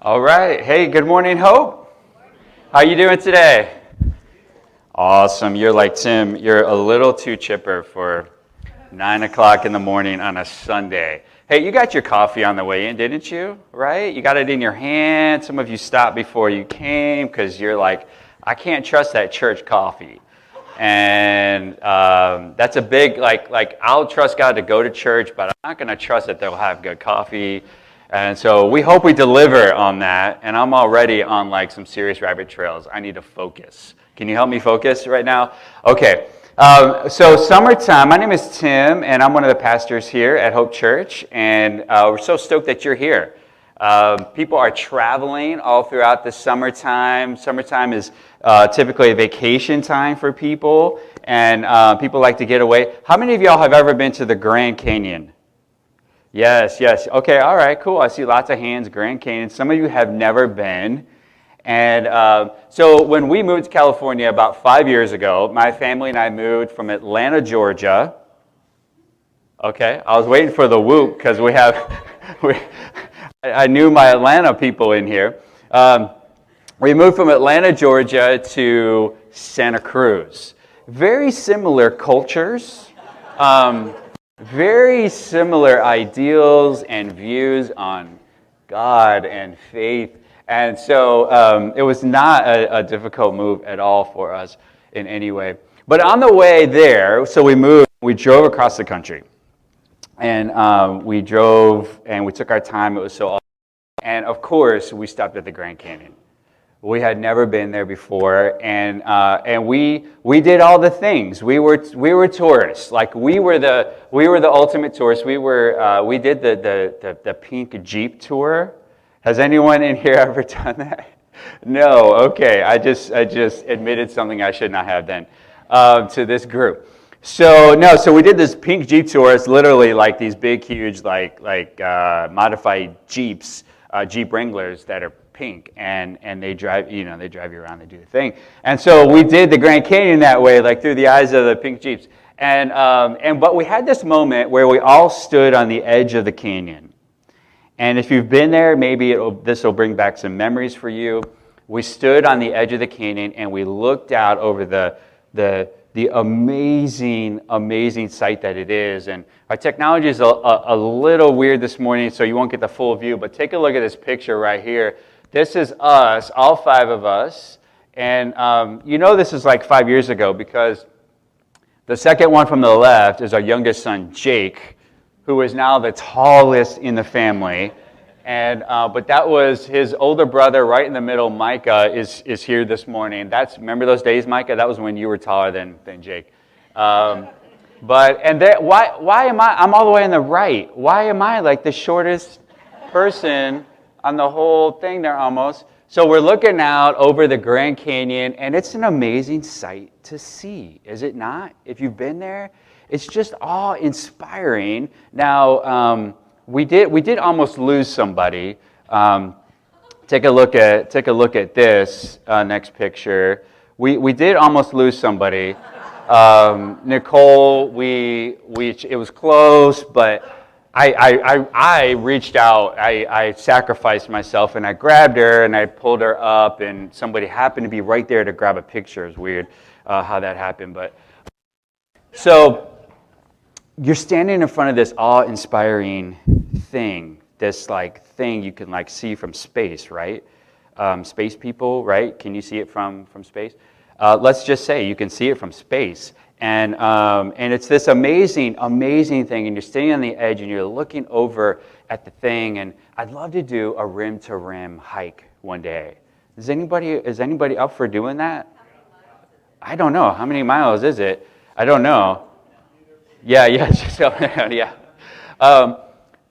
All right. Hey, good morning, Hope. How you doing today? Awesome. You're like Tim. You're a little too chipper for 9 o'clock in the morning on a Sunday. Hey, you got your coffee on the way in, didn't you? Right? You got it in your hand. Some of you stopped before you came because you're like, I can't trust that church coffee. And that's a big, like I'll trust God to go to church, but I'm not going to trust that they'll have good coffee. And so we hope we deliver on that. And I'm already on like some serious rabbit trails. I need to focus. Can you help me focus right now? Okay. So summertime, my name is Tim, and I'm one of the pastors here at Hope Church. And we're so stoked that you're here. People are traveling all throughout the summertime. Summertime is typically a vacation time for people, and people like to get away. How many of y'all have ever been to the Grand Canyon? Yes. Okay, all right, cool. I see lots of hands, Grand Canyon. Some of you have never been. And so when we moved to California about 5 years ago, my family and I moved from Atlanta, Georgia. Okay, I was waiting for the whoop because I knew my Atlanta people in here. We moved from Atlanta, Georgia to Santa Cruz. Very similar cultures. Very similar ideals and views on God and faith. And so it was not a difficult move at all for us in any way. But on the way there, so we drove across the country. And we drove and we took our time. It was so awesome. And of course, we stopped at the Grand Canyon. We had never been there before, and we did all the things. We were tourists. Like we were the ultimate tourists. We did the pink Jeep tour. Has anyone in here ever done that? No. Okay. I just admitted something I should not have done to this group. So we did this pink Jeep tour. It's literally like these big, huge, like modified Jeeps, Jeep Wranglers that are pink, and they drive you around, they do the thing. And so we did the Grand Canyon that way, like through the eyes of the pink Jeeps. But we had this moment where we all stood on the edge of the canyon. And if you've been there, maybe this will bring back some memories for you. We stood on the edge of the canyon and we looked out over the amazing, amazing sight that it is. And our technology is a little weird this morning, so you won't get the full view, but take a look at this picture right here. This is us, all 5 of us. And this is like 5 years ago because the second one from the left is our youngest son, Jake, who is now the tallest in the family. But that was his older brother right in the middle, Micah, is here this morning. Remember those days, Micah? That was when you were taller than Jake. Why am I'm all the way on the right? Why am I like the shortest person on the whole thing there almost? So we're looking out over the Grand Canyon, and it's an amazing sight to see, is it not? If you've been there, it's just awe-inspiring. Now, we did almost lose somebody. Take a look at this next picture. We did almost lose somebody. Nicole, it was close, but I reached out. I sacrificed myself and I grabbed her and I pulled her up, and somebody happened to be right there to grab a picture. It's weird how that happened, but so you're standing in front of this awe-inspiring thing, this like thing you can like see from space, right? Space people, right? Can you see it from space? Let's just say you can see it from space, and it's this amazing, amazing thing. And you're standing on the edge, and you're looking over at the thing. And I'd love to do a rim-to-rim hike one day. Is anybody up for doing that? I don't know. How many miles is it? I don't know. Yeah. Yeah.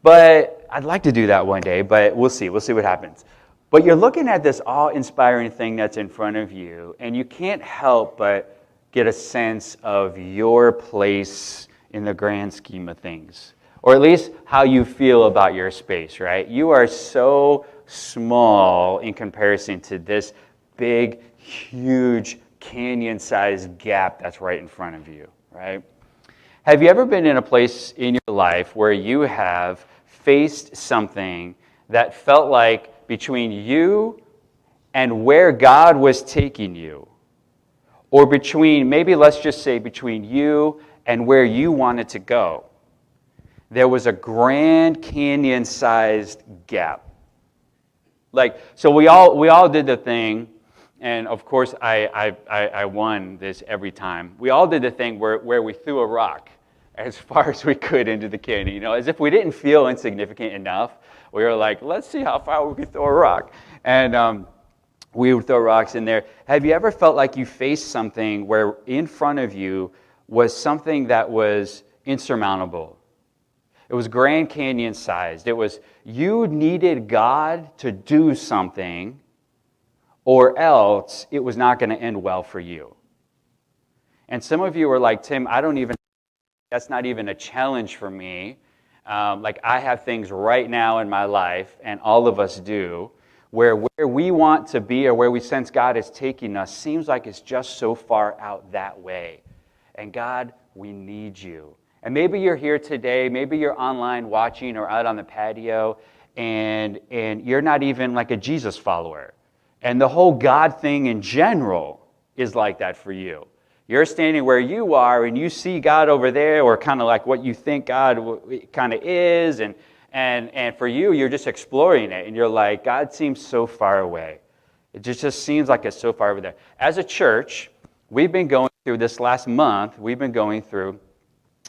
But I'd like to do that one day, but we'll see. We'll see what happens. But you're looking at this awe-inspiring thing that's in front of you, and you can't help but get a sense of your place in the grand scheme of things, or at least how you feel about your space, right? You are so small in comparison to this big, huge, canyon-sized gap that's right in front of you, right? Have you ever been in a place in your life where you have faced something that felt like between you and where God was taking you, or between, maybe let's just say between you and where you wanted to go, there was a Grand Canyon-sized gap. Like, so we all did the thing, and of course I won this every time. We all did the thing where we threw a rock as far as we could into the canyon, you know, as if we didn't feel insignificant enough. We were like, let's see how far we could throw a rock. And we would throw rocks in there. Have you ever felt like you faced something where in front of you was something that was insurmountable? It was Grand Canyon sized. It was, you needed God to do something, or else it was not going to end well for you. And some of you were like, Tim, that's not even a challenge for me. Like, I have things right now in my life, and all of us do, where we want to be or where we sense God is taking us seems like it's just so far out that way. And God, we need you. And maybe you're here today, maybe you're online watching or out on the patio, and you're not even like a Jesus follower. And the whole God thing in general is like that for you. You're standing where you are, and you see God over there, or kind of like what you think God kind of is, and for you, you're just exploring it, and you're like, God seems so far away. It just seems like it's so far over there. As a church, we've been going through this last month, we've been going through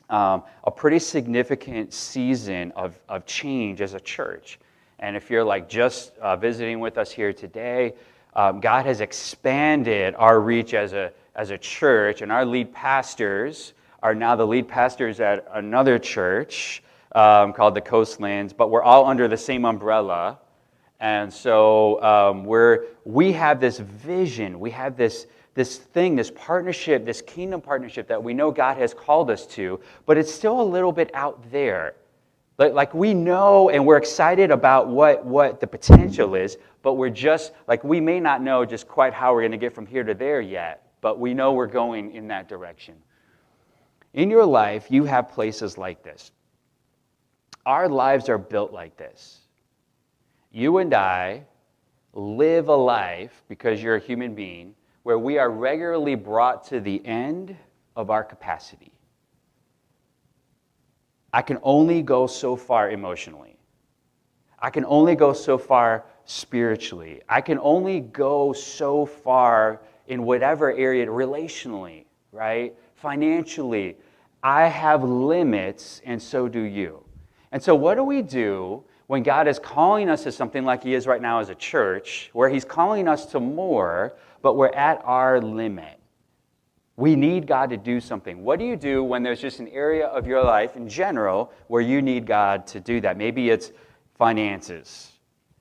a pretty significant season of change as a church. And if you're like just visiting with us here today, God has expanded our reach as a church, and our lead pastors are now the lead pastors at another church called the Coastlands, but we're all under the same umbrella. And so we have this vision, we have this thing, this partnership, this kingdom partnership that we know God has called us to, but it's still a little bit out there. Like we know and we're excited about what the potential is, but we're just, like we may not know just quite how we're going to get from here to there yet, but we know we're going in that direction. In your life, you have places like this. Our lives are built like this. You and I live a life, because you're a human being, where we are regularly brought to the end of our capacity. I can only go so far emotionally. I can only go so far spiritually. I can only go so far in whatever area, relationally, right? Financially. I have limits, and so do you. And so what do we do when God is calling us to something like He is right now as a church, where He's calling us to more, but we're at our limit? We need God to do something. What do you do when there's just an area of your life in general where you need God to do that? Maybe it's finances.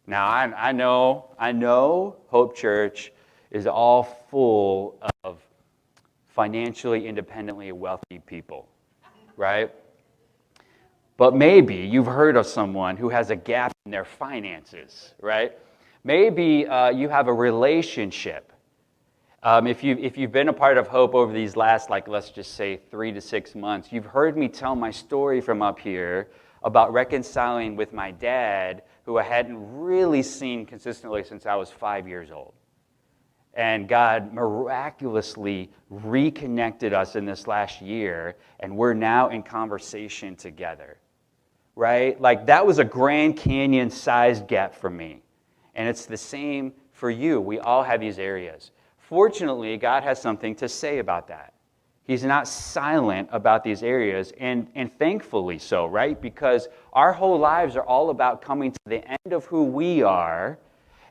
Now, I know Hope Church is all full of financially independently wealthy people, right? But maybe you've heard of someone who has a gap in their finances, right? Maybe you have a relationship. If you've been a part of Hope over these last, like, let's just say 3 to 6 months, you've heard me tell my story from up here about reconciling with my dad, who I hadn't really seen consistently since I was 5 years old. And God miraculously reconnected us in this last year, and we're now in conversation together, right? Like, that was a Grand Canyon-sized gap for me. And it's the same for you. We all have these areas. Fortunately, God has something to say about that. He's not silent about these areas, and thankfully so, right? Because our whole lives are all about coming to the end of who we are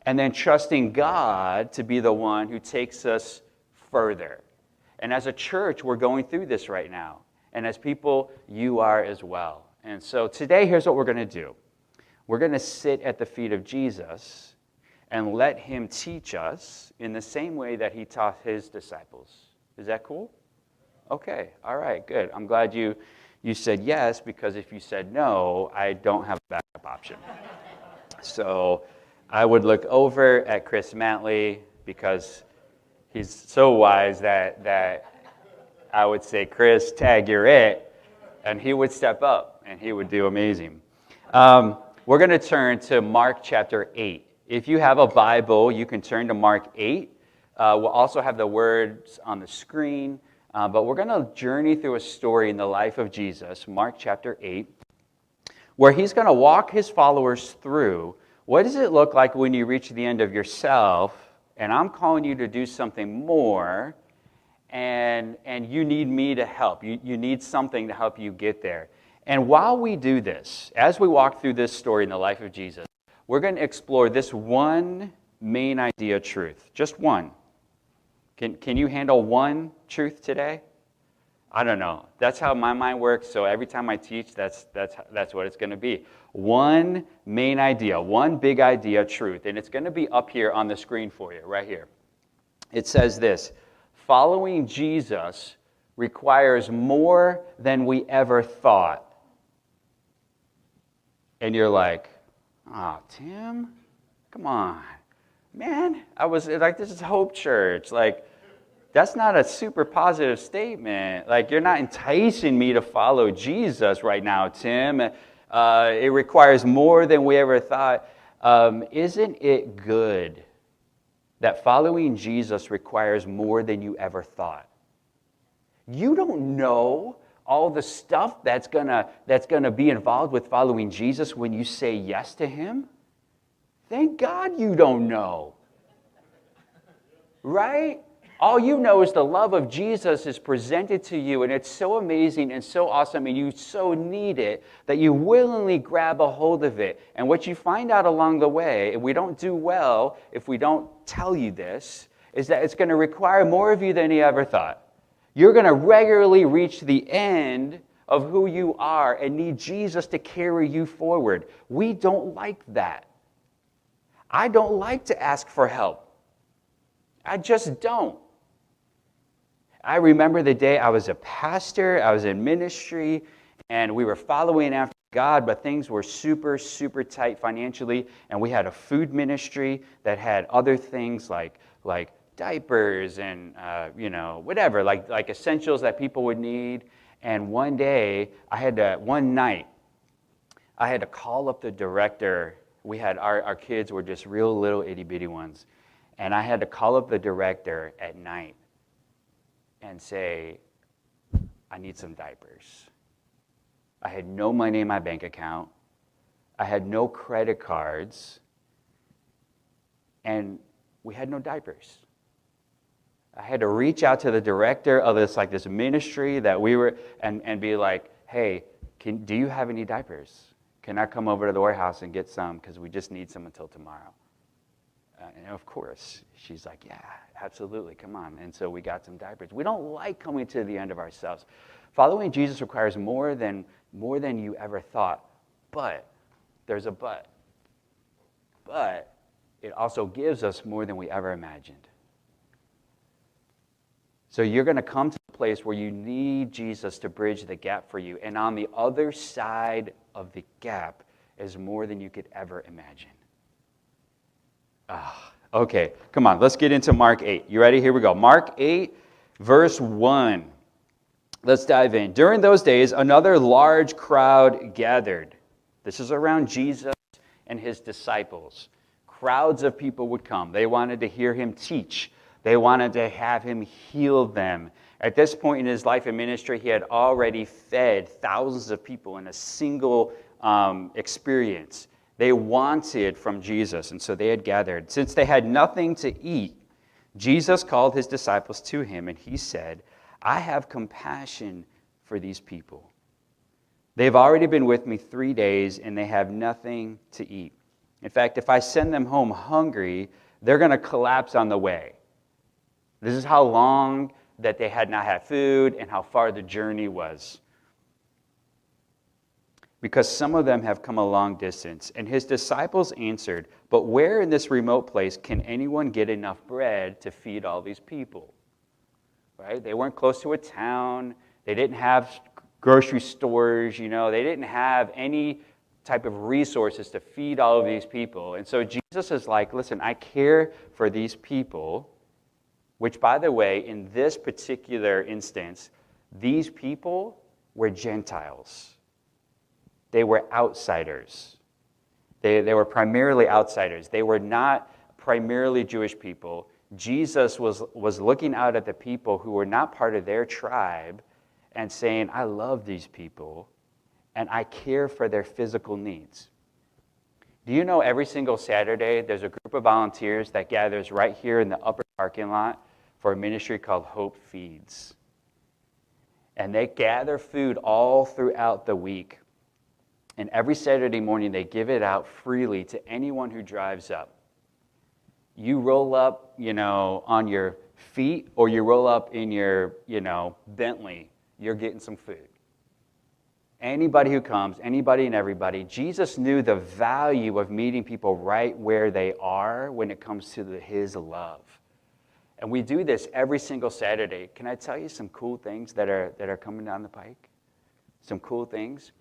and then trusting God to be the one who takes us further. And as a church, we're going through this right now. And as people, you are as well. And so today, here's what we're going to do. We're going to sit at the feet of Jesus and let Him teach us in the same way that He taught His disciples. Is that cool? Okay, all right, good. I'm glad you said yes, because if you said no, I don't have a backup option. So I would look over at Chris Mantley, because he's so wise that I would say, Chris, tag, you're it, and he would step up, and he would do amazing. We're going to turn to Mark chapter 8. If you have a Bible, you can turn to Mark 8. We'll also have the words on the screen, but we're going to journey through a story in the life of Jesus, Mark chapter 8, where he's going to walk his followers through what does it look like when you reach the end of yourself, and I'm calling you to do something more, and you need me to help. You need something to help you get there. And while we do this, as we walk through this story in the life of Jesus, we're going to explore this one main idea truth. Just one. Can you handle one truth today? I don't know. That's how my mind works, so every time I teach, that's what it's going to be. One main idea, one big idea truth, and it's going to be up here on the screen for you, right here. It says this: following Jesus requires more than we ever thought. And you're like, oh, Tim, come on. Man, I was like, this is Hope Church. Like, that's not a super positive statement. Like, you're not enticing me to follow Jesus right now, Tim. It requires more than we ever thought. Isn't it good that following Jesus requires more than you ever thought? You don't know all the stuff that's gonna be involved with following Jesus when you say yes to him. Thank God you don't know. Right? All you know is the love of Jesus is presented to you, and it's so amazing and so awesome, and you so need it that you willingly grab a hold of it. And what you find out along the way, and we don't do well if we don't tell you this, is that it's going to require more of you than you ever thought. You're going to regularly reach the end of who you are and need Jesus to carry you forward. We don't like that. I don't like to ask for help. I just don't. I remember the day I was a pastor, I was in ministry, and we were following after God, but things were super, super tight financially, and we had a food ministry that had other things like diapers and whatever, like essentials that people would need. And one night, I had to call up the director. We had our kids were just real little itty bitty ones, and I had to call up the director at night and say, I need some diapers. I had no money in my bank account. I had no credit cards, and we had no diapers. I had to reach out to the director of this ministry that we were, and be like, hey, do you have any diapers? Can I come over to the warehouse and get some? Because we just need some until tomorrow. And of course, she's like, yeah, absolutely, come on. And so we got some diapers. We don't like coming to the end of ourselves. Following Jesus requires more than you ever thought. But, there's a but. But it also gives us more than we ever imagined. So you're going to come to a place where you need Jesus to bridge the gap for you. And on the other side of the gap is more than you could ever imagine. Okay, come on, let's get into Mark 8. You ready? Here we go. Mark 8, verse 1. Let's dive in. During those days, another large crowd gathered. This is around Jesus and his disciples. Crowds of people would come. They wanted to hear him teach. They wanted to have him heal them. At this point in his life and ministry, he had already fed thousands of people in a single experience. They wanted from Jesus, and so they had gathered. Since they had nothing to eat, Jesus called his disciples to him, and he said, I have compassion for these people. They've already been with me 3 days, and they have nothing to eat. In fact, if I send them home hungry, they're going to collapse on the way. This is how long that they had not had food and how far the journey was. Because some of them have come a long distance. And his disciples answered, but where in this remote place can anyone get enough bread to feed all these people? Right? They weren't close to a town. They didn't have grocery stores, they didn't have any type of resources to feed all of these people. And so Jesus is like, listen, I care for these people, which, by the way, in this particular instance, these people were Gentiles. They were outsiders. They were primarily outsiders. They were not primarily Jewish people. Jesus was looking out at the people who were not part of their tribe and saying, I love these people, and I care for their physical needs. Do you know every single Saturday there's a group of volunteers that gathers right here in the upper parking lot for a ministry called Hope Feeds? And they gather food all throughout the week. And every Saturday morning they give it out freely to anyone who drives up. You roll up, on your feet, or you roll up in your, Bentley, you're getting some food. Anybody who comes, anybody and everybody, Jesus knew the value of meeting people right where they are when it comes to his love. And we do this every single Saturday. Can I tell you some cool things that are coming down the pike? Some cool things.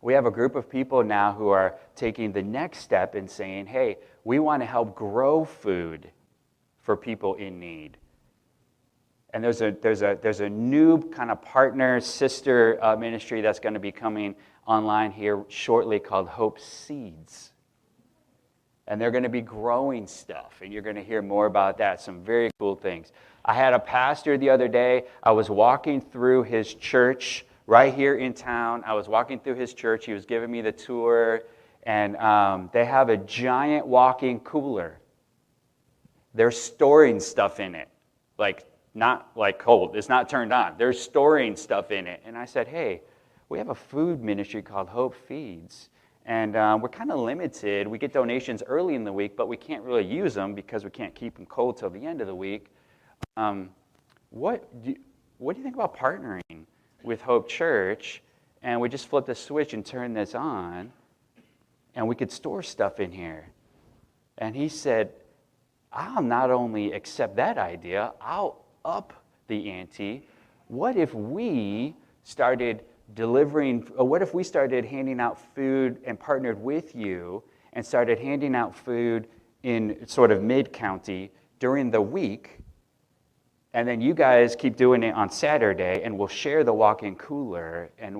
We have a group of people now who are taking the next step and saying, hey, we want to help grow food for people in need. And there's a new kind of partner, sister ministry that's going to be coming online here shortly called Hope Seeds. And they're going to be growing stuff, and you're going to hear more about that, some very cool things. I had a pastor the other day. I was walking through his church right here in town. I was walking through his church. He was giving me the tour, and they have a giant walk-in cooler. They're storing stuff in it, not like cold. It's not turned on. They're storing stuff in it. And I said, hey, we have a food ministry called Hope Feeds, and we're kind of limited. We get donations early in the week, but we can't really use them because we can't keep them cold till the end of the week. What do you think about partnering with Hope Church, and we just flip the switch and turn this on, and we could store stuff in here? And he said, I'll not only accept that idea, I'll up the ante. What if we started handing out food and partnered with you and started handing out food in sort of mid-county during the week, and then you guys keep doing it on Saturday, and we'll share the walk-in cooler, and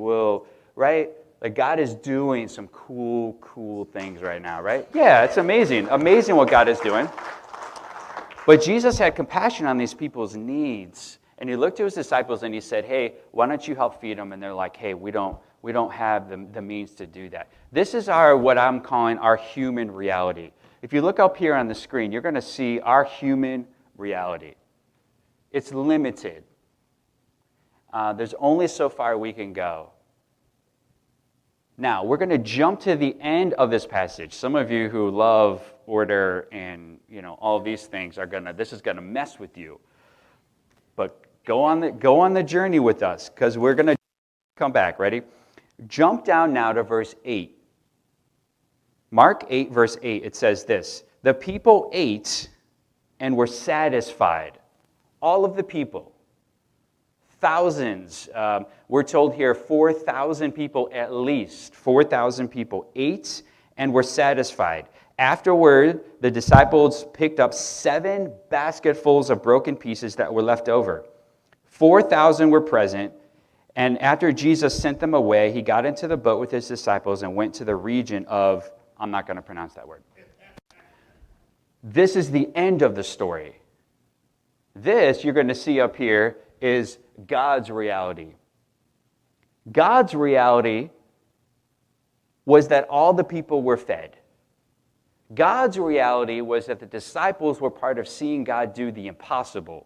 right? Like, God is doing some cool things right now, right? Yeah, it's amazing. Amazing what God is doing. But Jesus had compassion on these people's needs. And he looked to his disciples and he said, hey, why don't you help feed them? And they're like, hey, we don't have the means to do that. This is what I'm calling our human reality. If you look up here on the screen, you're going to see our human reality. It's limited. There's only so far we can go. Now, we're going to jump to the end of this passage. Some of you who love order and all of these things this is going to mess with you. But go on the journey with us, because we're going to come back. Ready? Jump down now to verse 8. Mark 8, verse 8, it says this: the people ate and were satisfied. All of the people. Thousands. We're told here 4,000 people at least. 4,000 people ate and were satisfied. Afterward, the disciples picked up 7 basketfuls of broken pieces that were left over. 4,000 were present, and after Jesus sent them away, he got into the boat with his disciples and went to the region of, I'm not going to pronounce that word. This is the end of the story. This, you're going to see up here, is God's reality. God's reality was that all the people were fed. God's reality was that the disciples were part of seeing God do the impossible.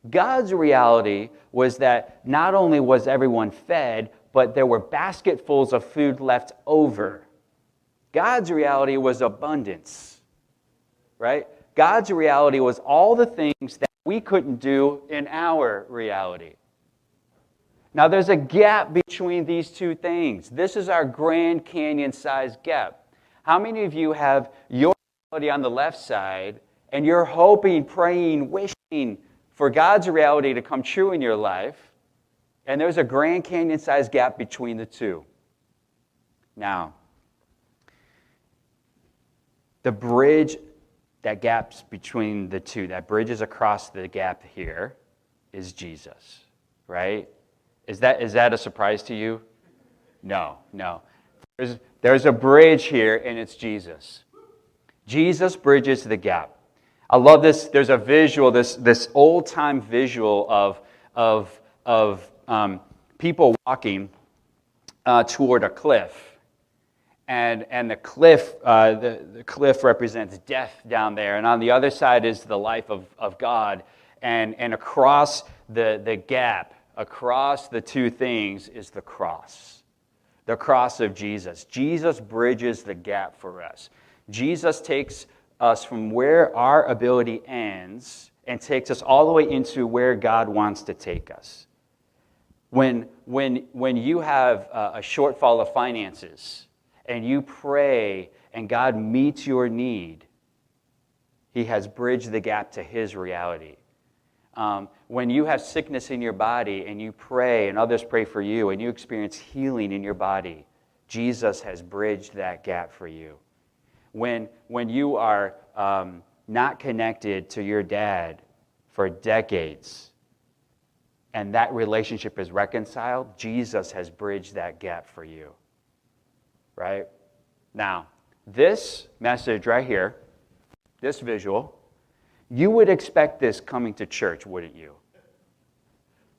God's reality was that not only was everyone fed, but there were basketfuls of food left over. God's reality was abundance, right? God's reality was all the things that we couldn't do in our reality. Now, there's a gap between these two things. This is our Grand Canyon-sized gap. How many of you have your reality on the left side, and you're hoping, praying, wishing for God's reality to come true in your life, and there's a Grand Canyon-sized gap between the two? Now, the bridge that gaps between the two, that bridges across the gap here, is Jesus, right? Is that a surprise to you? No. There's a bridge here, and it's Jesus. Jesus bridges the gap. I love this. There's a visual, this old-time visual of people walking toward a cliff. And the cliff represents death down there. And on the other side is the life of God. And across the gap, across the two things, is the cross of Jesus. Jesus bridges the gap for us. Jesus takes us from where our ability ends and takes us all the way into where God wants to take us. When you have a shortfall of finances and you pray and God meets your need, He has bridged the gap to His reality. When you have sickness in your body and you pray and others pray for you and you experience healing in your body, Jesus has bridged that gap for you. When you are not connected to your dad for decades and that relationship is reconciled, Jesus has bridged that gap for you. Right? Now, this message right here, this visual, you would expect this coming to church, wouldn't you?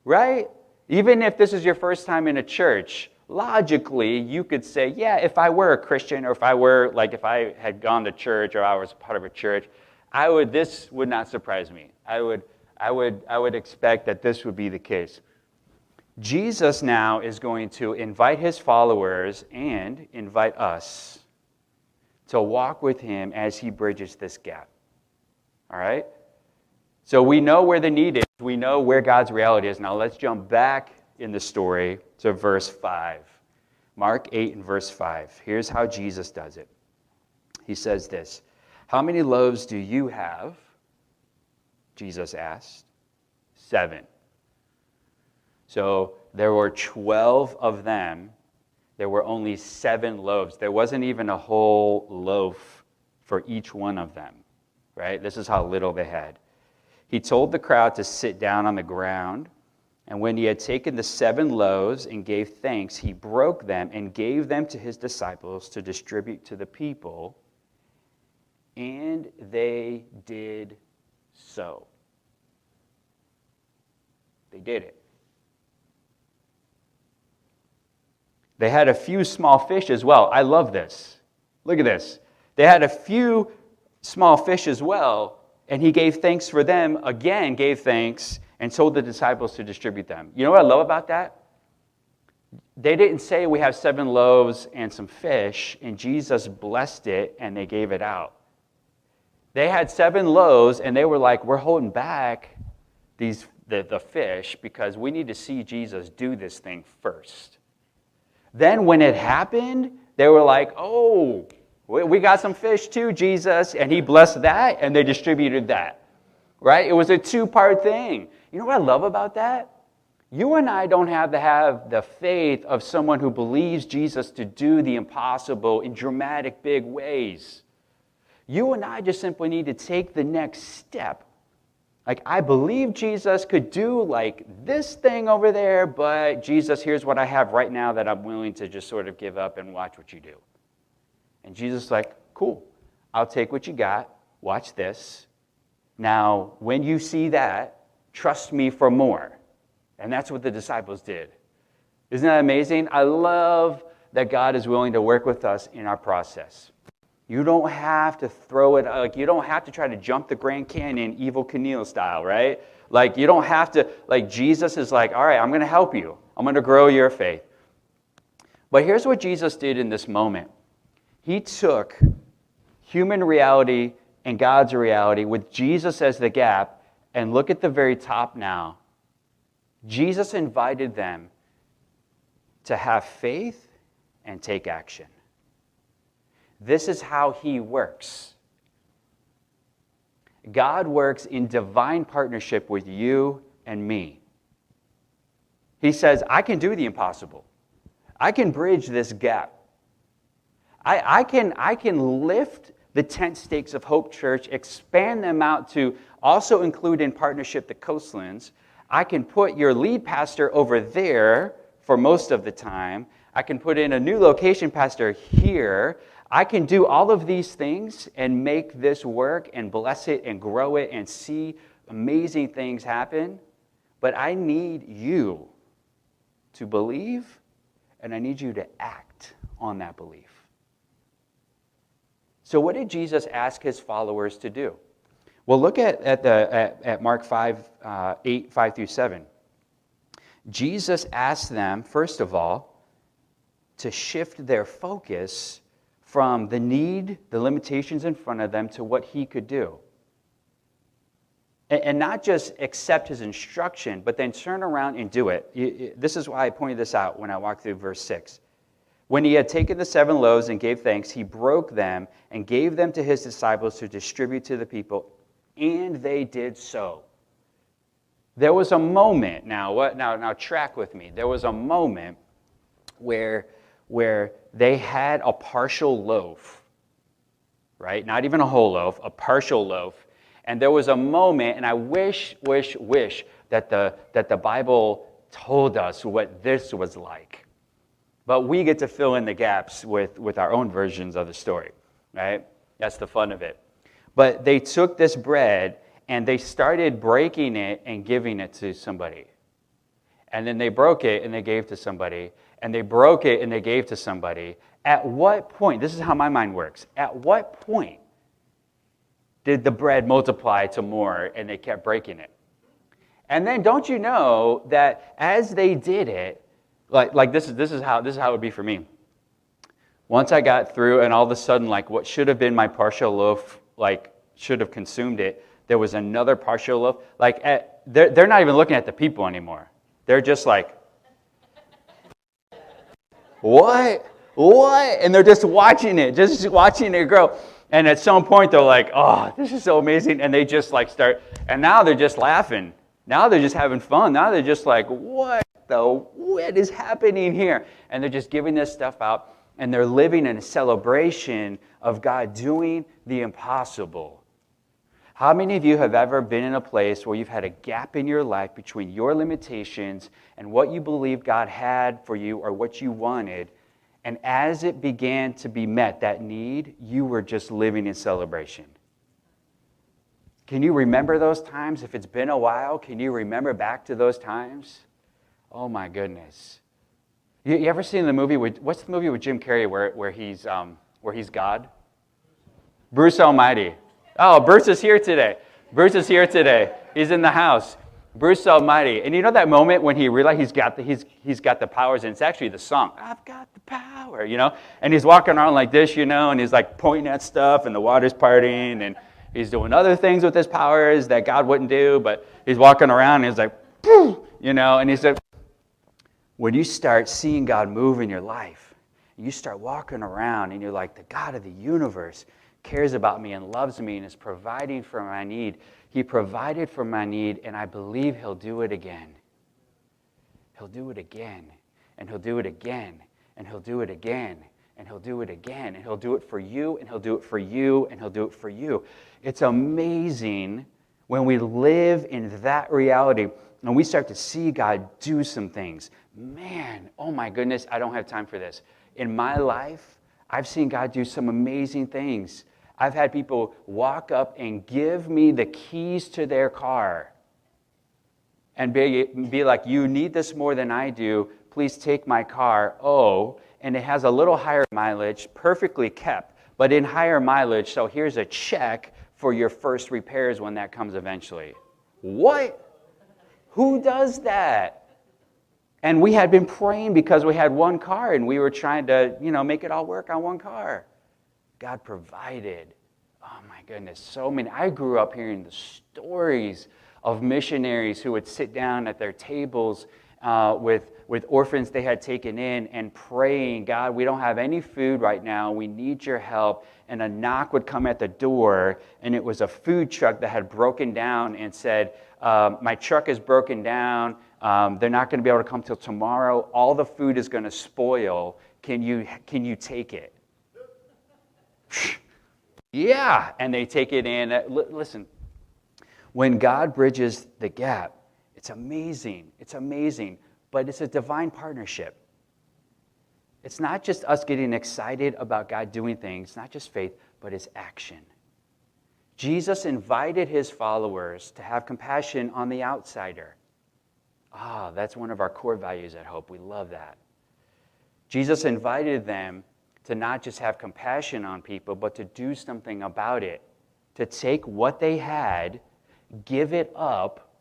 Right? Even if this is your first time in a church, logically, you could say, yeah, if I were a Christian or if I had gone to church or I was part of a church, this would not surprise me. I would expect that this would be the case. Jesus now is going to invite His followers and invite us to walk with Him as He bridges this gap. All right? So we know where the need is. We know where God's reality is. Now let's jump back in the story to verse 5. Mark 8 and verse 5. Here's how Jesus does it. He says this, "How many loaves do you have?" Jesus asked. 7. So there were 12 of them. There were only 7 loaves. There wasn't even a whole loaf for each one of them. Right? This is how little they had. He told the crowd to sit down on the ground, and when He had taken the 7 loaves and gave thanks, He broke them and gave them to His disciples to distribute to the people, and they did so. They did it. They had a few small fish as well. I love this. Look at this. They had a few small fish as well, and He gave thanks for them, again gave thanks, and told the disciples to distribute them. You know what I love about that? They didn't say we have 7 loaves and some fish, and Jesus blessed it, and they gave it out. They had 7 loaves, and they were like, we're holding back the fish because we need to see Jesus do this thing first. Then when it happened, they were like, oh, we got some fish too, Jesus. And He blessed that, and they distributed that. Right? It was a 2-part thing. You know what I love about that? You and I don't have to have the faith of someone who believes Jesus to do the impossible in dramatic, big ways. You and I just simply need to take the next step. Like, I believe Jesus could do like this thing over there, but Jesus, here's what I have right now that I'm willing to just sort of give up and watch what you do. And Jesus is like, cool, I'll take what you got, watch this. Now, when you see that, trust me for more. And that's what the disciples did. Isn't that amazing? I love that God is willing to work with us in our process. You don't have to throw it, like you don't have to try to jump the Grand Canyon Evel Knievel style, right? Like you don't have to, like Jesus is like, all right, I'm going to help you. I'm going to grow your faith. But here's what Jesus did in this moment. He took human reality and God's reality with Jesus as the gap, and look at the very top now. Jesus invited them to have faith and take action. This is how He works. God works in divine partnership with you and me. He says, I can do the impossible. I can bridge this gap. I can lift the tent stakes of Hope Church, expand them out to also include in partnership the Coastlands. I can put your lead pastor over there for most of the time. I can put in a new location pastor here. I can do all of these things and make this work and bless it and grow it and see amazing things happen. But I need you to believe, and I need you to act on that belief. So what did Jesus ask his followers to do? Well, look at Mark 5, 8, 5 through 7. Jesus asked them, first of all, to shift their focus from the need, the limitations in front of them, to what he could do. And not just accept his instruction, but then turn around and do it. This is why I pointed this out when I walked through verse 6. When he had taken the 7 loaves and gave thanks, he broke them and gave them to his disciples to distribute to the people, and they did so. There was a moment, now track with me. There was a moment where they had a partial loaf, right? Not even a whole loaf, a partial loaf. And there was a moment, and I wish that the Bible told us what this was like. But we get to fill in the gaps with our own versions of the story, right? That's the fun of it. But they took this bread, and they started breaking it and giving it to somebody. And then they broke it, and they gave to somebody. And they broke it, and they gave to somebody. At what point, this is how my mind works, at what point did the bread multiply to more, and they kept breaking it? And then don't you know that as they did it, like this is how it would be for me. Once I got through, and all of a sudden, like what should have been my partial loaf, like should have consumed it, there was another partial loaf. Like they're not even looking at the people anymore. They're just like, what? And they're just watching it grow. And at some point, they're like, oh, this is so amazing. And they just like start, and now they're just laughing. Now they're just having fun. Now they're just like, what is happening here? And they're just giving this stuff out. And they're living in a celebration of God doing the impossible. How many of you have ever been in a place where you've had a gap in your life between your limitations and what you believe God had for you or what you wanted? And as it began to be met, that need, you were just living in celebration. Can you remember those times? If it's been a while, can you remember back to those times? Oh my goodness. You ever seen the movie what's the movie with Jim Carrey where he's God? Bruce Almighty. Oh, Bruce is here today. He's in the house. Bruce Almighty. And you know that moment when he realized he's got the powers, and it's actually the song, I've got the power, and he's walking around like this, and he's like pointing at stuff, and the water's parting, and he's doing other things with his powers that God wouldn't do, but he's walking around, and he's like, and he said, when you start seeing God move in your life, and you start walking around, and you're like, the God of the universe cares about me and loves me and is providing for my need. He provided for my need, and I believe he'll do it again. He'll do it again, and he'll do it again, and he'll do it again, and he'll do it again, and he'll do it for you, and he'll do it for you, and he'll do it for you. It's amazing when we live in that reality and we start to see God do some things. Man, oh my goodness, I don't have time for this. In my life, I've seen God do some amazing things. I've had people walk up and give me the keys to their car and be like, you need this more than I do. Please take my car. Oh, and it has a little higher mileage, perfectly kept, but in higher mileage, so here's a check for your first repairs when that comes eventually. What? Who does that? And we had been praying because we had one car and we were trying to, make it all work on one car. God provided. Oh my goodness, so many. I grew up hearing the stories of missionaries who would sit down at their tables with orphans they had taken in and praying, God, we don't have any food right now. We need your help. And a knock would come at the door, and it was a food truck that had broken down and said, my truck is broken down. They're not going to be able to come till tomorrow. All the food is going to spoil. Can you take it? Yeah, and they take it in. Listen, when God bridges the gap, it's amazing. It's amazing, but it's a divine partnership. It's not just us getting excited about God doing things, not just faith, but it's action. Jesus invited his followers to have compassion on the outsider. That's one of our core values at Hope. We love that. Jesus invited them to not just have compassion on people, but to do something about it, to take what they had, give it up,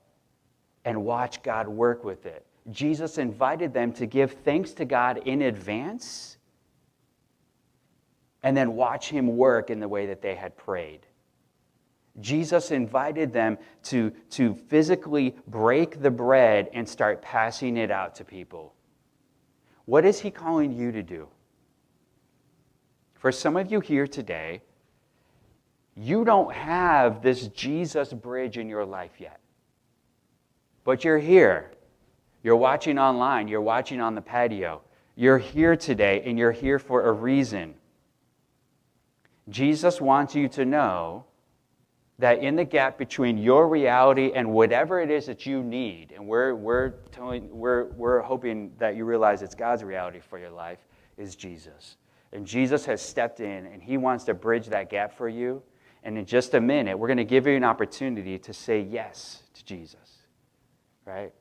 and watch God work with it. Jesus invited them to give thanks to God in advance and then watch him work in the way that they had prayed. Jesus invited them to physically break the bread and start passing it out to people. What is he calling you to do? For some of you here today, you don't have this Jesus bridge in your life yet. But you're here. You're watching online. You're watching on the patio. You're here today, and you're here for a reason. Jesus wants you to know that in the gap between your reality and whatever it is that you need, and we're hoping that you realize it's God's reality for your life, is Jesus. And Jesus has stepped in, and he wants to bridge that gap for you. And in just a minute, we're going to give you an opportunity to say yes to Jesus, right?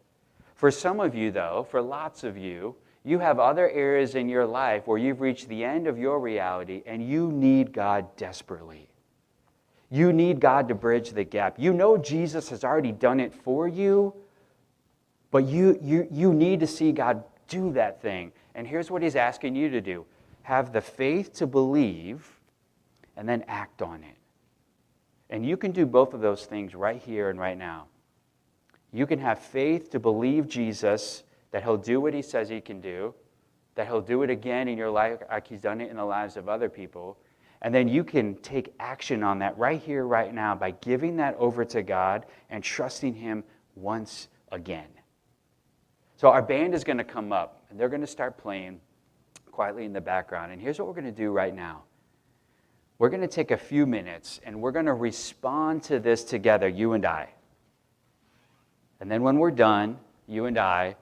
For some of you, though, for lots of you, you have other areas in your life where you've reached the end of your reality, and you need God desperately. You need God to bridge the gap. You know Jesus has already done it for you, but you need to see God do that thing. And here's what he's asking you to do. Have the faith to believe and then act on it. And you can do both of those things right here and right now. You can have faith to believe Jesus, that he'll do what he says he can do, that he'll do it again in your life like he's done it in the lives of other people. And then you can take action on that right here, right now, by giving that over to God and trusting him once again. So our band is going to come up, and they're going to start playing quietly in the background. And here's what we're going to do right now. We're going to take a few minutes, and we're going to respond to this together, you and I. And then when we're done, you and I,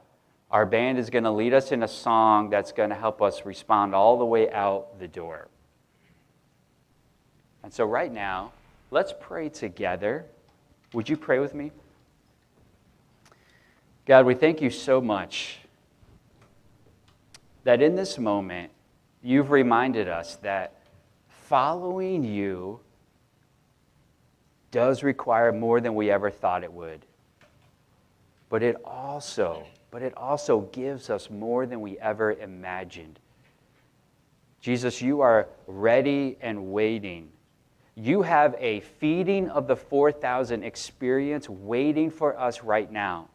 our band is going to lead us in a song that's going to help us respond all the way out the door. And so right now, let's pray together. Would you pray with me? God, we thank you so much that in this moment, you've reminded us that following you does require more than we ever thought it would. But it also gives us more than we ever imagined. Jesus, you are ready and waiting. You have a feeding of the 4,000 experience waiting for us right now.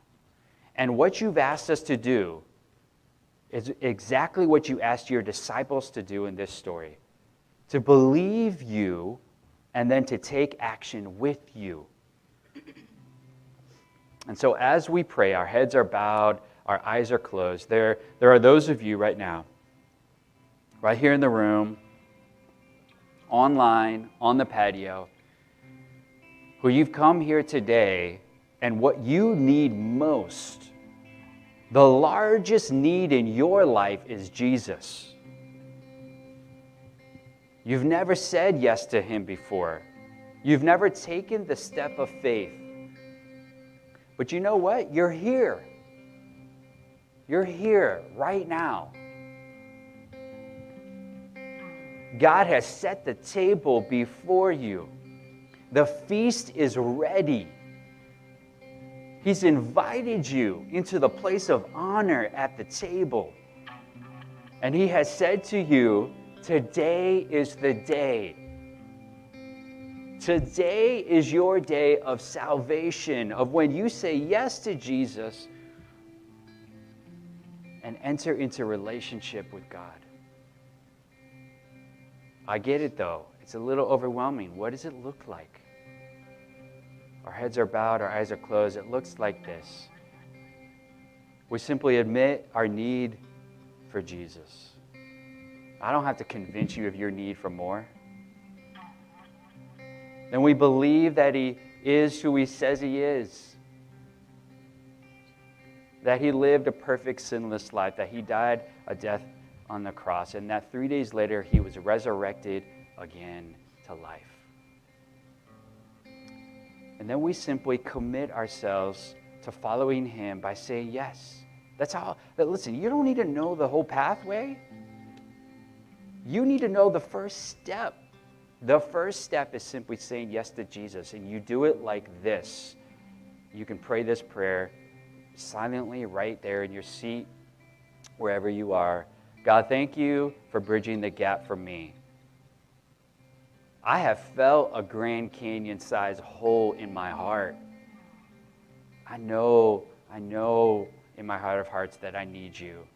And what you've asked us to do is exactly what you asked your disciples to do in this story. To believe you and then to take action with you. And so as we pray, our heads are bowed, our eyes are closed. There are those of you right now, right here in the room, online, on the patio, who you've come here today, and what you need most, the largest need in your life is Jesus. You've never said yes to him before. You've never taken the step of faith. But you know what? You're here. You're here right now. God has set the table before you. The feast is ready. He's invited you into the place of honor at the table. And he has said to you, today is the day. Today is your day of salvation, of when you say yes to Jesus and enter into relationship with God. I get it though. It's a little overwhelming. What does it look like? Our heads are bowed, our eyes are closed. It looks like this. We simply admit our need for Jesus. I don't have to convince you of your need for more. Then we believe that he is who he says he is. That he lived a perfect, sinless life. That he died a death on the cross, and that 3 days later he was resurrected again to life. And then we simply commit ourselves to following him by saying yes. That's all. But listen, you don't need to know the whole pathway. You need to know the first step. The first step is simply saying yes to Jesus, and you do it like this. You can pray this prayer silently right there in your seat, wherever you are. God, thank you for bridging the gap for me. I have felt a Grand Canyon-sized hole in my heart. I know in my heart of hearts that I need you.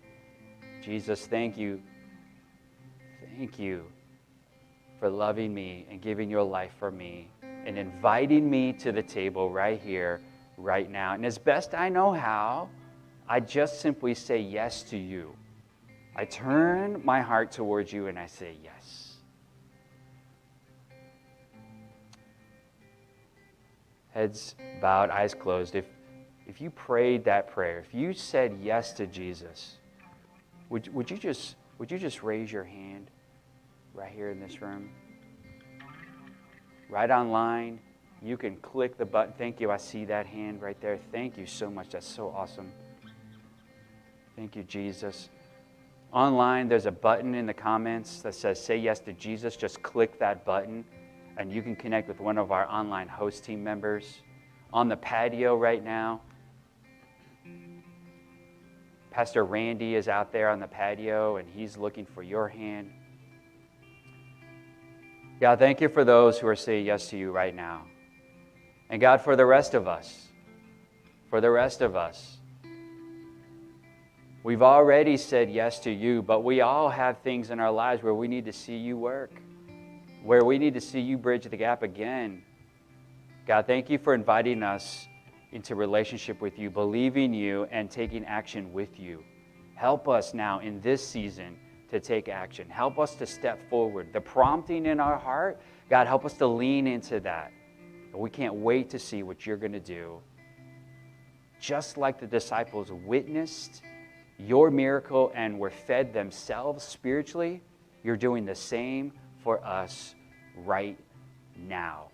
Jesus, thank you. Thank you for loving me and giving your life for me and inviting me to the table right here, right now. And as best I know how, I just simply say yes to you. I turn my heart towards you and I say yes. Heads bowed, eyes closed. If you prayed that prayer, if you said yes to Jesus, would you just raise your hand right here in this room? Right online, you can click the button. Thank you. I see that hand right there. Thank you so much. That's so awesome. Thank you, Jesus. Online, there's a button in the comments that says say yes to Jesus. Just click that button and you can connect with one of our online host team members. On the patio right now, Pastor Randy is out there on the patio and he's looking for your hand. God, thank you for those who are saying yes to you right now. And God, for the rest of us, we've already said yes to you, but we all have things in our lives where we need to see you work, where we need to see you bridge the gap again. God, thank you for inviting us into relationship with you, believing you, and taking action with you. Help us now in this season to take action. Help us to step forward. The prompting in our heart, God, help us to lean into that. We can't wait to see what you're going to do. Just like the disciples witnessed your miracle and were fed themselves spiritually, you're doing the same for us right now.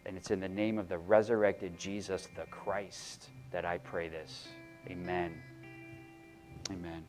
And it's in the name of the resurrected Jesus, the Christ, that I pray this. Amen. Amen.